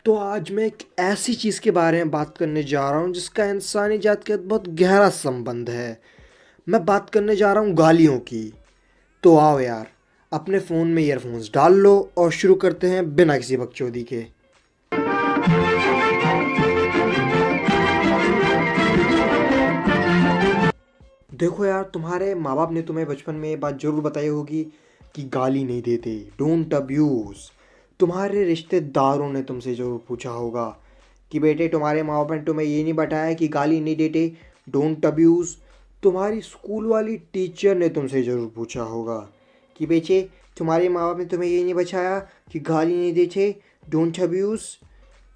तो आज मैं एक ऐसी चीज़ के बारे में बात करने जा रहा हूँ जिसका इंसानी जात के साथ बहुत गहरा संबंध है। मैं बात करने जा रहा हूँ गालियों की। तो आओ यार, अपने फ़ोन में ईयरफोन्स डाल लो और शुरू करते हैं बिना किसी बकचोदी के। देखो यार, तुम्हारे माँ बाप ने तुम्हें बचपन में ये बात ज़रूर बताई होगी कि गाली नहीं देते, डोंट अब्यूज़। तुम्हारे रिश्तेदारों ने तुमसे ज़रूर पूछा होगा कि बेटे तुम्हारे माँ बाप ने तुम्हें ये नहीं बताया कि गाली नहीं देते, डोंट अब्यूज़। तुम्हारी स्कूल वाली टीचर ने तुमसे ज़रूर पूछा होगा कि बेटे तुम्हारे माँ बाप ने तुम्हें ये नहीं बताया कि गाली नहीं देते, डोंट अब्यूज़।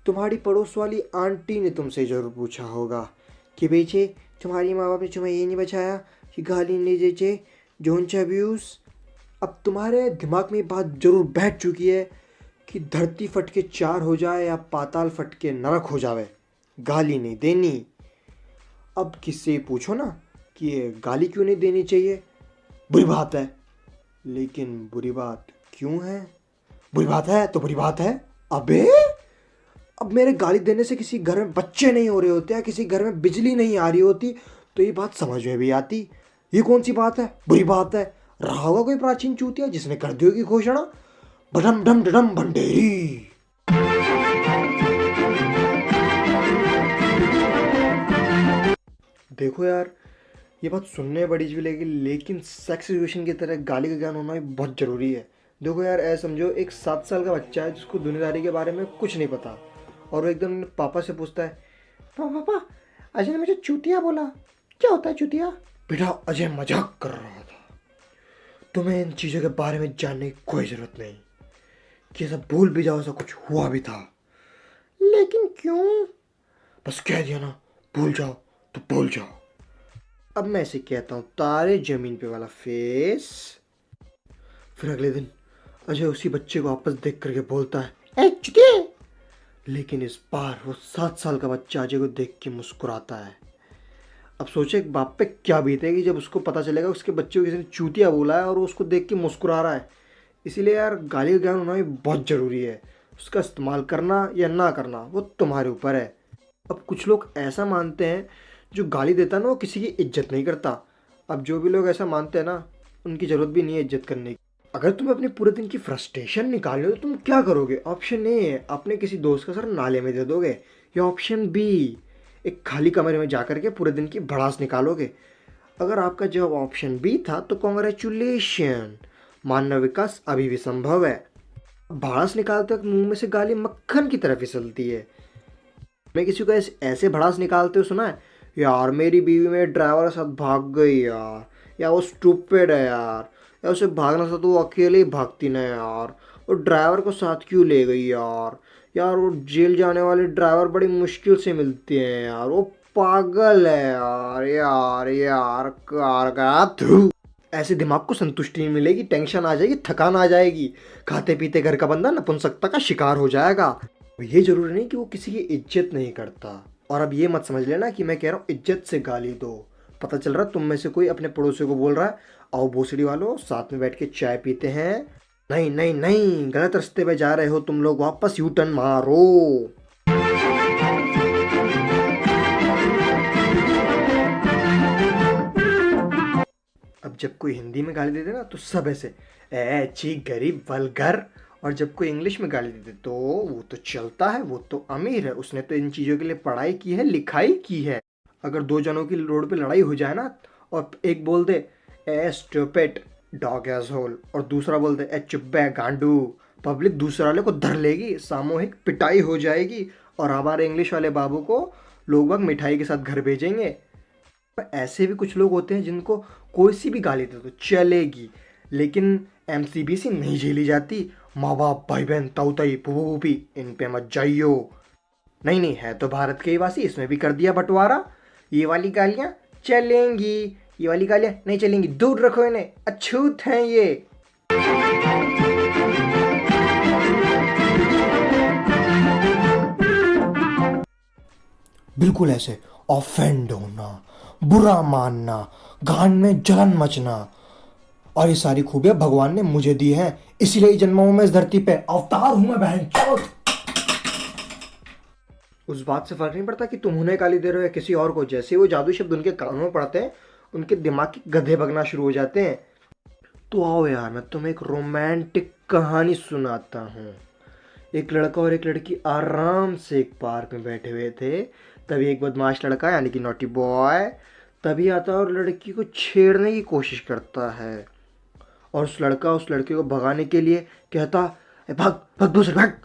तुम्हारी पड़ोस वाली आंटी ने तुमसे ज़रूर पूछा होगा कि बेटे तुम्हारी माँ बाप ने तुम्हें ये नहीं बचाया कि गाली नहीं देते, डोंट अब्यूज़। अब तुम्हारे दिमाग में ये बात ज़रूर बैठ चुकी है कि धरती फट के चार हो जाए या पाताल फट के नरक हो जावे, गाली नहीं देनी। अब किससे पूछो ना कि ये गाली क्यों नहीं देनी चाहिए, बुरी बात है। लेकिन बुरी बात क्यों है? बुरी बात है तो बुरी बात है। अबे अब मेरे गाली देने से किसी घर में बच्चे नहीं हो रहे होते या किसी घर में बिजली नहीं आ रही होती तो ये बात समझ में भी आती। ये कौन सी बात है, बुरी बात है। रहा होगा कोई प्राचीन चूतिया जिसने कर दी होगी घोषणा, बडम डम डम भंडेरी। देखो यार, ये बात सुनने में बड़ी अजीब लगेगी लेकिन सेक्स एजुकेशन की तरह गाली का ज्ञान होना भी बहुत ज़रूरी है। देखो यार, ऐसा समझो एक 7 साल का बच्चा है जिसको दुनियादारी के बारे में कुछ नहीं पता और वो एकदम पापा से पूछता है, पापा पापा अजय ने मुझे चूतिया बोला, क्या होता है चूतिया? बेटा अजय मजाक कर रहा था, तुम्हें इन चीज़ों के बारे में जानने की कोई ज़रूरत नहीं। कि सब भूल भी जाओ, ऐसा कुछ हुआ भी था। लेकिन क्यों? बस कह दिया ना, भूल जाओ तो भूल जाओ। अब मैं इसे कहता हूँ तारे जमीन पे वाला फेस। फिर अगले दिन अजय उसी बच्चे को वापस देख करके बोलता है, ए चुतिया। लेकिन इस बार वो 7 साल का बच्चा अजय को देख के मुस्कुराता है। अब सोचे एक बाप पे क्या बीतेगी जब उसको पता चलेगा उसके बच्चे को किसी ने चूतिया बोला है और वो उसको देख के मुस्कुरा रहा है। इसीलिए यार गाली का ज्ञान होना भी बहुत ज़रूरी है। उसका इस्तेमाल करना या ना करना वो तुम्हारे ऊपर है। अब कुछ लोग ऐसा मानते हैं जो गाली देता ना वो किसी की इज्जत नहीं करता। अब जो भी लोग ऐसा मानते हैं ना, उनकी ज़रूरत भी नहीं है इज्जत करने की। अगर तुम्हें अपने पूरे दिन की फ्रस्ट्रेशन निकालनी हो तो तुम क्या करोगे? ऑप्शन ए है अपने किसी दोस्त का सर नाले में दे दोगे, या ऑप्शन बी एक खाली कमरे में जाकर के पूरे दिन की भड़ास निकालोगे। अगर आपका जवाब ऑप्शन बी था तो कॉन्ग्रेचुलेशन, मानव विकास अभी भी संभव है। भड़ास निकालते वक्त मुंह में से गाली मक्खन की तरह फिसलती है। मैं किसी को ऐसे भड़ास निकालते हुए सुना है, यार मेरी बीवी मेरे ड्राइवर के साथ भाग गई यार, या वो स्टूपिड है यार, या उसे भागना था तो वो अकेले ही भागती ना यार, वो ड्राइवर को साथ क्यों ले गई यार, यार वो जेल जाने वाले ड्राइवर बड़ी मुश्किल से मिलते हैं यार, वो पागल है यार, यार यार कार का थू। ऐसे दिमाग को संतुष्टि नहीं मिलेगी, टेंशन आ जाएगी, थकान आ जाएगी, खाते पीते घर का बंदा नपुंसकता का शिकार हो जाएगा। ये जरूरी नहीं कि वो किसी की इज्जत नहीं करता। और अब ये मत समझ लेना कि मैं कह रहा हूँ इज्जत से गाली दो। पता चल रहा तुम में से कोई अपने पड़ोसी को बोल रहा है, आओ भोसड़ी वालों साथ में बैठ के चाय पीते हैं। नहीं नहीं नहीं, गलत रास्ते पे जा रहे हो तुम लोग, वापस यू टर्न मारो। अब जब कोई हिंदी में गाली देते ना तो सब ऐसे ए ची गरीब वल्गर, और जब कोई इंग्लिश में गाली देते तो वो तो चलता है, वो तो अमीर है, उसने तो इन चीज़ों के लिए पढ़ाई की है, लिखाई की है। अगर दो जनों की रोड पे लड़ाई हो जाए ना और एक बोल दे ए स्टूपिड डॉग एसहोल और दूसरा बोल दे ए चुप बे गांडू, पब्लिक दूसरे वाले को धर लेगी, सामूहिक पिटाई हो जाएगी और हमारे इंग्लिश वाले बाबू को लोग बाग मिठाई के साथ घर भेजेंगे। पर ऐसे भी कुछ लोग होते हैं जिनको कोई सी भी गाली दे तो चलेगी, लेकिन एमसीबीसी नहीं झेली जाती। माँ बाप भाई बहन ताऊ ताई फूफू फूफी इन पे मत जाइयो। नहीं नहीं, है तो भारत के ही वासी, इसमें भी कर दिया बंटवारा। ये वाली गालियाँ चलेंगी, ये वाली गालियाँ नहीं चलेंगी, दूर रखो इन्हें, अछूत हैं ये। बिल्कुल ऐसे ऑफेंड होना, बुरा मानना, गान में जलन मचना, और ये सारी खूबियां भगवान ने मुझे दी हैं, इसीलिए जन्मा हूं मैं इस धरती पे, अवतार हूं मैं बहन चोद। उस बात से फर्क नहीं पड़ता कि तुम उन्हें गाली दे रहे हो या किसी और को। जैसे ही वो जादू शब्द उनके कानों में पड़ते हैं, उनके दिमाग के गधे भगना शुरू हो जाते हैं। तो आओ यार, मैं तुम्हें एक रोमांटिक कहानी सुनाता हूँ। एक लड़का और एक लड़की आराम से एक पार्क में बैठे हुए थे। तभी एक बदमाश लड़का यानी कि नॉटी बॉय तभी आता है और लड़की को छेड़ने की कोशिश करता है। और उस लड़का उस लड़के को भगाने के लिए कहता, "ए, भाग भाग दूसरे भाग।"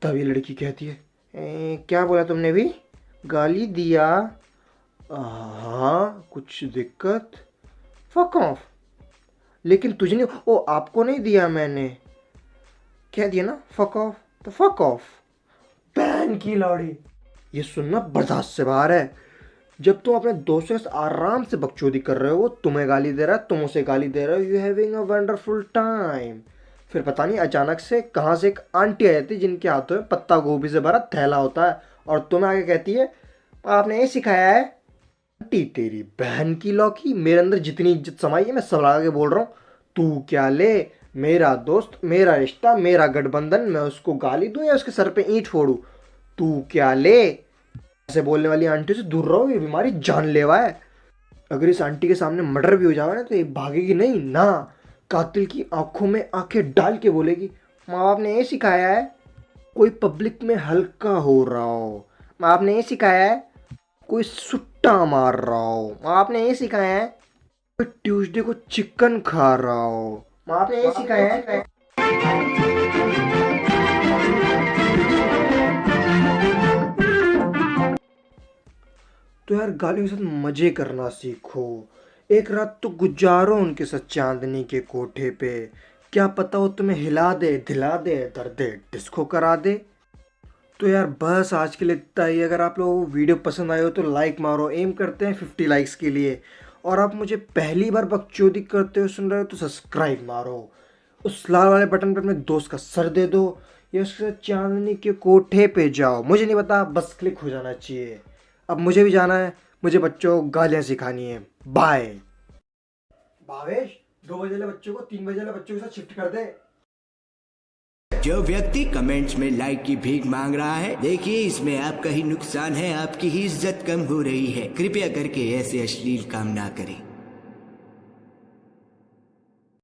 तभी लड़की कहती है, क्या बोला तुमने भी? गाली दिया? हाँ, कुछ दिक्कत? Fuck off. लेकिन तुझे नहीं, ओ आपको नहीं दिया मैंने। कह दिया ना फक ऑफ, तो फक ऑफ। बहन की लौड़ी, ये सुनना बर्दाश्त से बाहर है। जब तुम अपने दोस्तों से आराम से बकचोदी कर रहे हो, वो तुम्हें गाली दे रहा है, तुम उसे गाली दे रहे हो, you having a wonderful time. फिर पता नहीं अचानक से कहाँ से एक आंटी आ जाती है जिनके हाथों में पत्ता गोभी से भरा थैला होता है और तुम्हें आगे कहती है, आपने ये सिखाया है? आंटी तेरी बहन की लौकी, मेरे अंदर जितनी इज्जत समाई है मैं सब लगा के बोल रहा हूँ। तू क्या ले, मेरा दोस्त, मेरा रिश्ता, मेरा गठबंधन, मैं उसको गाली दूं या उसके सर पे ईंट फोड़ूं? तू क्या ले। ऐसे बोलने वाली आंटी से दूर रहो, ये बीमारी जानलेवा है। अगर इस आंटी के सामने मर्डर भी हो जाए ना तो ये भागेगी नहीं ना, कातिल की आंखों में आंखें डाल के बोलेगी, माँ बाप ने ये सिखाया है। कोई पब्लिक में हल्का हो रहा हो, माँ बाप ने ये सिखाया है। कोई सुट्टा मार रहा हो, माँ बाप ने ये सिखाया है। कोई ट्यूसडे को चिकन खा रहा हो, माँ बाप ने ये सिखाया है। तो यार गालियों के साथ मजे करना सीखो। एक रात तो गुजारो उनके साथ चांदनी के कोठे पे। क्या पता वो तुम्हें हिला दे, दिला दे, दर्द डिस्को करा दे। तो यार बस आज के लिए इतना ही। अगर आप लोगों को वीडियो पसंद आए हो तो लाइक मारो, एम करते हैं 50 लाइक्स के लिए। और आप मुझे पहली बार बकचोदी करते हुए सुन रहे हो तो सब्सक्राइब मारो। उस लाल वाले बटन पर अपने दोस्त का सर दे दो या उसके साथ चांदनी के कोठे पे जाओ, मुझे नहीं पता, बस क्लिक हो जाना चाहिए। अब मुझे भी जाना है, मुझे बच्चों को गालियाँ सिखानी है। बाय। भावेश, 2 बजे वाले बच्चों को 3 बजे वाले बच्चों के साथ शिफ्ट कर दे। जो व्यक्ति कमेंट्स में लाइक की भीख मांग रहा है, देखिए इसमें आपका ही नुकसान है, आपकी ही इज्जत कम हो रही है। कृपया करके ऐसे अश्लील काम ना करें।